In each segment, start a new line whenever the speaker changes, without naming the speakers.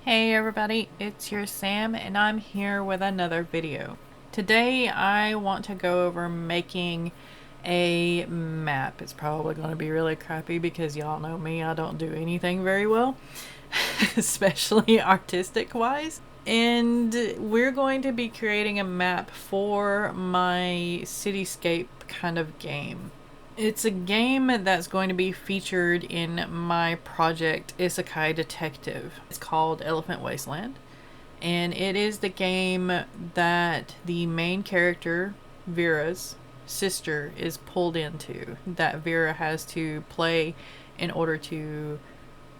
Hey everybody, it's your Sam and I'm here with another video. Today I want to go over making a map. It's probably going to be really crappy because y'all know me, I don't do anything very well, especially artistic wise. And we're going to be creating a map for my cityscape kind of game. It's a game that's going to be featured in my project Isekai Detective. It's called Elephant Wasteland, and it is the game that the main character, Vera's sister, is pulled into, that Vera has to play in order to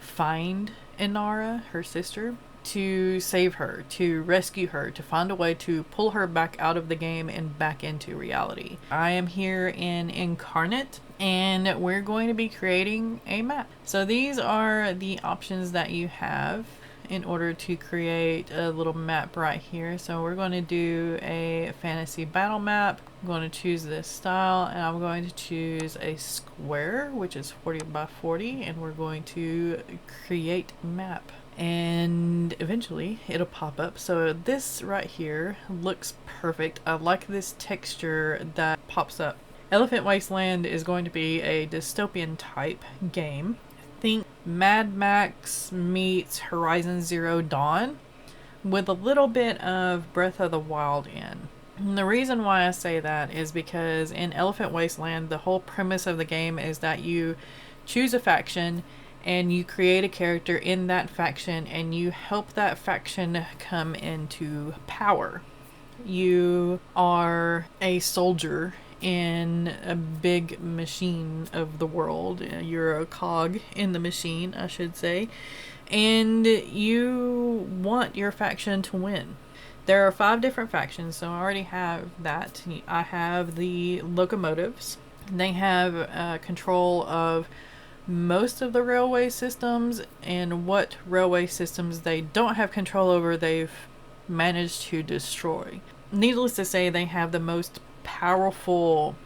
find Inara, her sister, to save her, to rescue her, to find a way to pull her back out of the game and back into reality. I am here in Incarnate and we're going to be creating a map. So these are the options that you have in order to create a little map right here. So we're going to do a fantasy battle map. I'm going to choose this style and I'm going to choose a square, which is 40 by 40, and we're going to create map. And eventually it'll pop up. So this right here looks perfect. I like this texture that pops up. Elephant Wasteland is going to be a dystopian type game. Think Mad Max meets Horizon Zero Dawn with a little bit of Breath of the Wild in. And the reason why I say that is because in Elephant Wasteland, the whole premise of the game is that you choose a faction and you create a character in that faction and you help that faction come into power. You are a soldier in a big machine of the world. You're a cog in the machine, I should say, and you want your faction to win. There are 5 different factions, so I already have that. I have the locomotives. They have control of most of the railway systems, and what railway systems they don't have control over, they've managed to destroy. Needless to say, they have the most powerful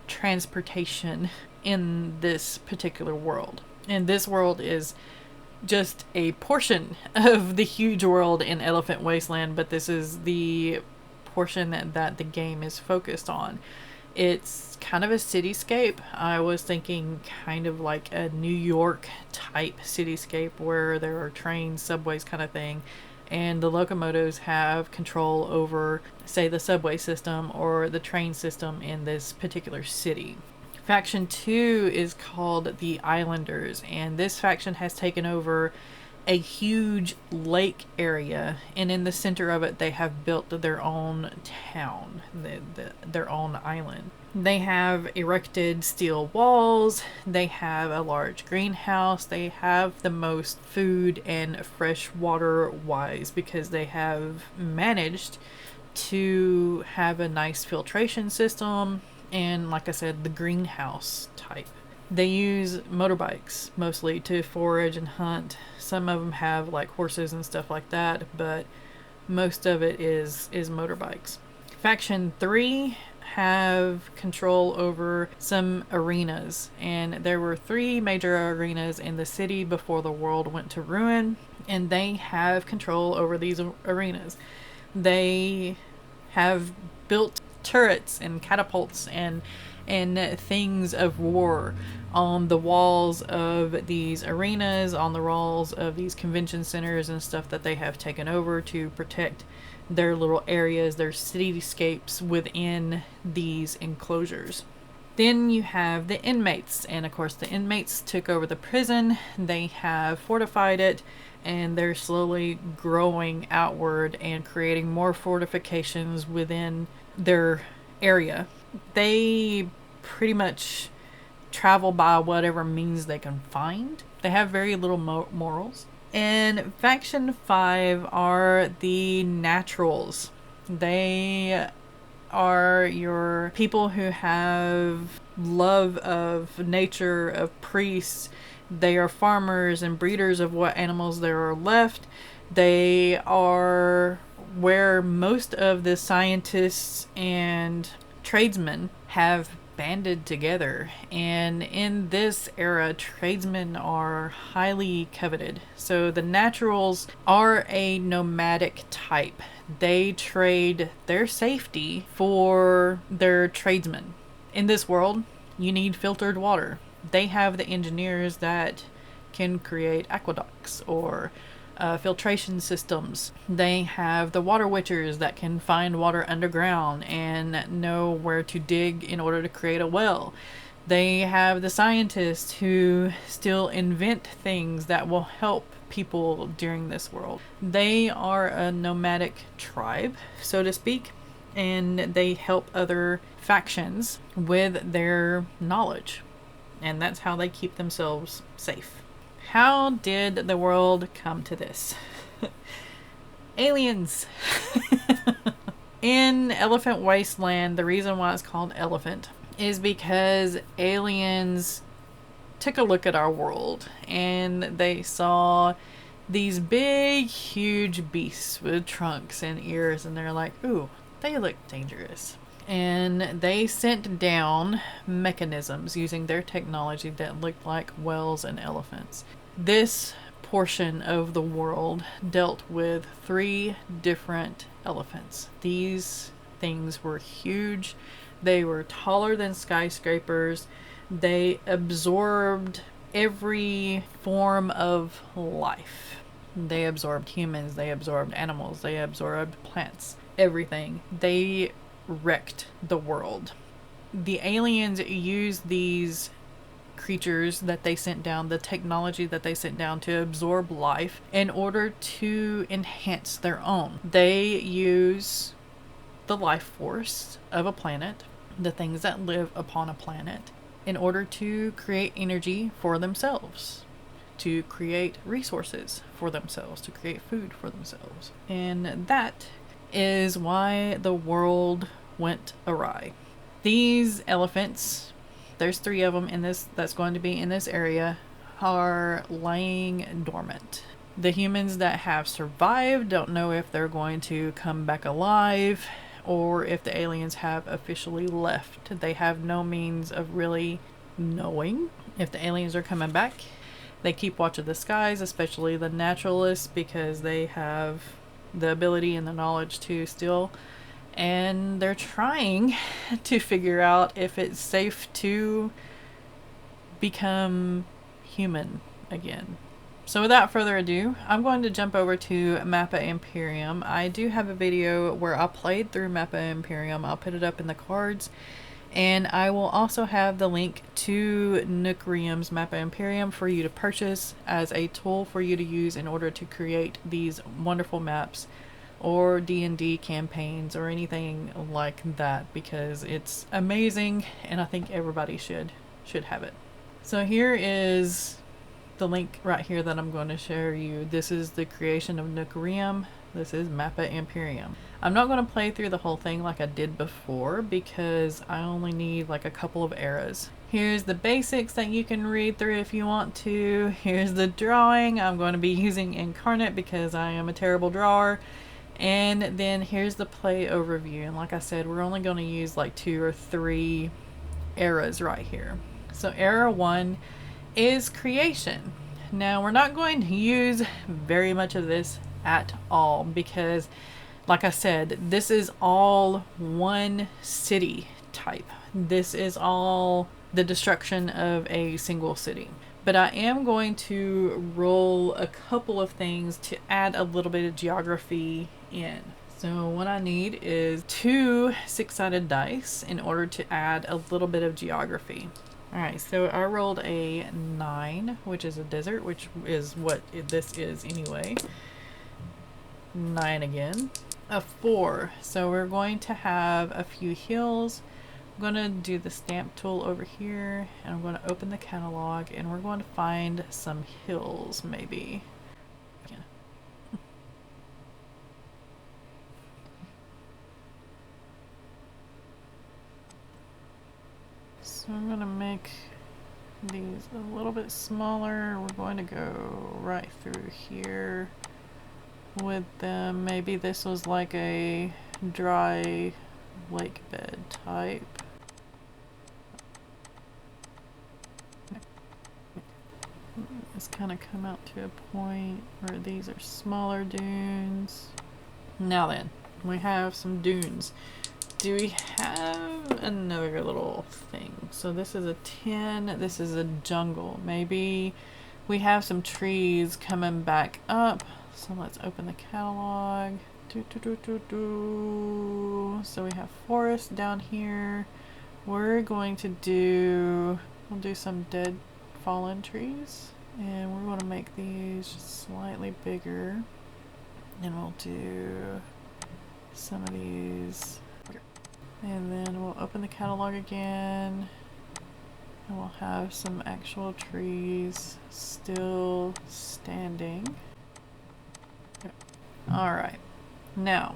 transportation in this particular world. And this world is just a portion of the huge world in Elephant Wasteland, but this is the portion that the game is focused on. It's kind of a cityscape. I was thinking kind of like a New York type cityscape where there are trains, subways kind of thing, and the locomotives have control over, say, the subway system or the train system in this particular city. Faction 2 is called the Islanders, and this faction has taken over a huge lake area, and in the center of it they have built their own town, their own island. They have erected steel walls, they have a large greenhouse, they have the most food and fresh water wise because they have managed to have a nice filtration system and, like I said, the greenhouse type. They use motorbikes mostly to forage and hunt. Some of them have like horses and stuff like that, but most of it is motorbikes. Faction 3 have control over some arenas, and there were 3 major arenas in the city before the world went to ruin, and they have control over these arenas. They have built turrets and catapults and things of war on the walls of these arenas, on the walls of these convention centers and stuff that they have taken over to protect their little areas, their cityscapes within these enclosures. Then you have the inmates, and of course the inmates took over the prison. They have fortified it, and they're slowly growing outward and creating more fortifications within their area. They pretty much travel by whatever means they can find. They have very little morals. And Faction 5 are the naturals. They are your people who have love of nature, of priests. They are farmers and breeders of what animals there are left. They are where most of the scientists and tradesmen have banded together. And in this era, tradesmen are highly coveted. So the naturals are a nomadic type. They trade their safety for their tradesmen. In this world, you need filtered water. They have the engineers that can create aqueducts or filtration systems. They have the water witchers that can find water underground and know where to dig in order to create a well. They have the scientists who still invent things that will help people during this world. They are a nomadic tribe, so to speak, and they help other factions with their knowledge. And that's how they keep themselves safe. How did the world come to this? Aliens! In Elephant Wasteland, the reason why it's called Elephant is because aliens took a look at our world and they saw these big, huge beasts with trunks and ears, and they're like, ooh, they look dangerous. And they sent down mechanisms using their technology that looked like whales and elephants. This portion of the world dealt with 3 different elephants. These things were huge. They were taller than skyscrapers. They absorbed every form of life. They absorbed humans, they absorbed animals, they absorbed plants, everything. They wrecked the world. The aliens used these creatures that they sent down, the technology that they sent down to absorb life in order to enhance their own. They use the life force of a planet, the things that live upon a planet, in order to create energy for themselves, to create resources for themselves, to create food for themselves. And that is why the world went awry. These elephants, there's 3 of them in this that's going to be in this area, are lying dormant. The humans that have survived don't know if they're going to come back alive or if the aliens have officially left. They have no means of really knowing if the aliens are coming back. They keep watch of the skies, especially the naturalists, because they have the ability and the knowledge to still, and they're trying to figure out if it's safe to become human again. So without further ado, I'm going to jump over to Mappa Imperium. I do have a video where I played through Mappa Imperium. I'll put it up in the cards. And I will also have the link to Nookrium's Mappa Imperium for you to purchase as a tool for you to use in order to create these wonderful maps or D&D campaigns or anything like that, because it's amazing and I think everybody should have it. So here is the link right here that I'm going to share you. This is the creation of Nookrium. This is Mappa Imperium. I'm not going to play through the whole thing like I did before because I only need like a couple of eras. Here's the basics that you can read through if you want to. Here's the drawing. I'm going to be using Incarnate because I am a terrible drawer. And then here's the play overview. And like I said, we're only going to use like 2 or 3 eras right here. So era 1 is creation. Now we're not going to use very much of this at all because, like I said, this is all one city type. This is all the destruction of a single city. But I am going to roll a couple of things to add a little bit of geography in. So what I need is 2 6-sided dice in order to add a little bit of geography. Alright, so I rolled a 9, which is a desert, which is what this is anyway. 9 again. A 4, so we're going to have a few hills. I'm going to do the stamp tool over here, and I'm going to open the catalog, and we're going to find some hills, maybe. Yeah. So I'm going to make these a little bit smaller. We're going to go right through here with them. Maybe this was like a dry lake bed type. has kind of come out to a point where these are smaller dunes. Now then, we have some dunes. Do we have another little thing? So this is a 10, this is a jungle. Maybe we have some trees coming back up. So let's open the catalog. So we have forest down here. We're going to we'll do some dead fallen trees. And we're going to make these just slightly bigger. And we'll do some of these. And then we'll open the catalog again. And we'll have some actual trees still standing. Alright. Now,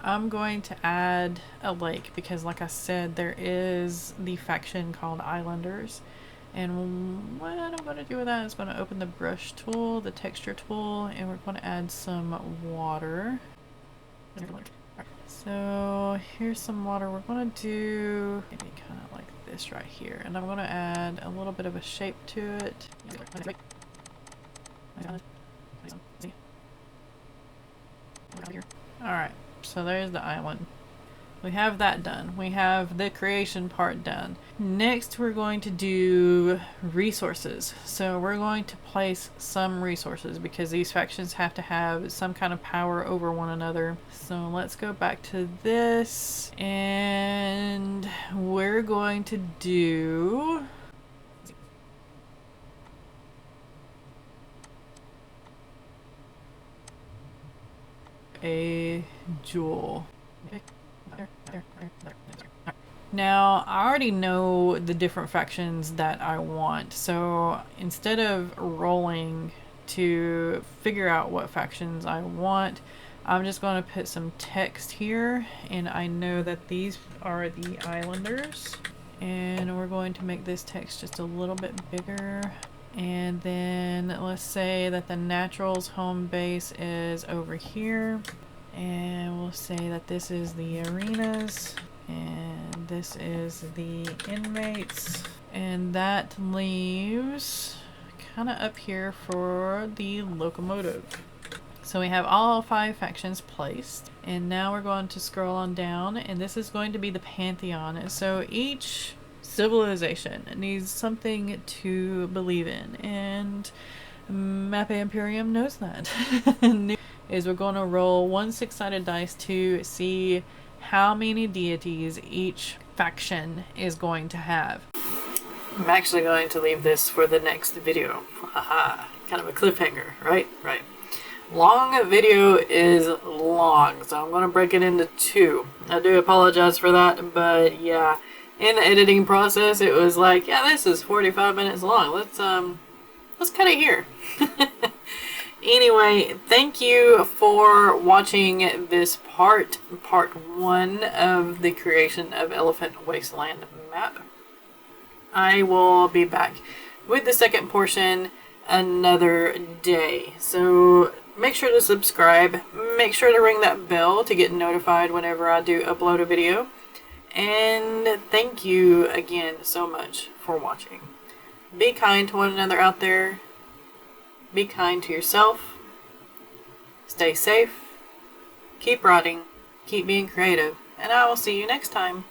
I'm going to add a lake because, like I said, there is the faction called Islanders. And what I'm going to do with that is going to open the brush tool, the texture tool, and we're going to add some water. So here's some water. We're going to do maybe kind of like this right here. And I'm going to add a little bit of a shape to it. Alright, so there's the island. We have that done. We have the creation part done. Next we're going to do resources. So we're going to place some resources because these factions have to have some kind of power over one another. So let's go back to this and we're going to do a jewel. Now, I already know the different factions that I want, so instead of rolling to figure out what factions I want, I'm just going to put some text here, and I know that these are the Islanders, and we're going to make this text just a little bit bigger. And then let's say that the Naturals home base is over here. And we'll say that this is the arenas. And this is the inmates. And that leaves kind of up here for the locomotive. So we have all 5 factions placed. And now we're going to scroll on down. And this is going to be the Pantheon. So each civilization needs something to believe in, and Mappa Imperium knows that. Is we're going to roll 1 6-sided dice to see how many deities each faction is going to have. I'm actually going to leave this for the next video. Haha, kind of a cliffhanger, right? Right. Long video is long, so I'm going to break it into 2. I do apologize for that, but yeah. In the editing process, it was like, yeah, this is 45 minutes long. Let's cut it here. Anyway, thank you for watching this part 1 of the creation of Elephant Wasteland Map. I will be back with the second portion another day. So make sure to subscribe. Make sure to ring that bell to get notified whenever I do upload a video. And thank you again so much for watching. Be kind to one another out there. Be kind to yourself. Stay safe. Keep writing. Keep being creative. And I will see you next time.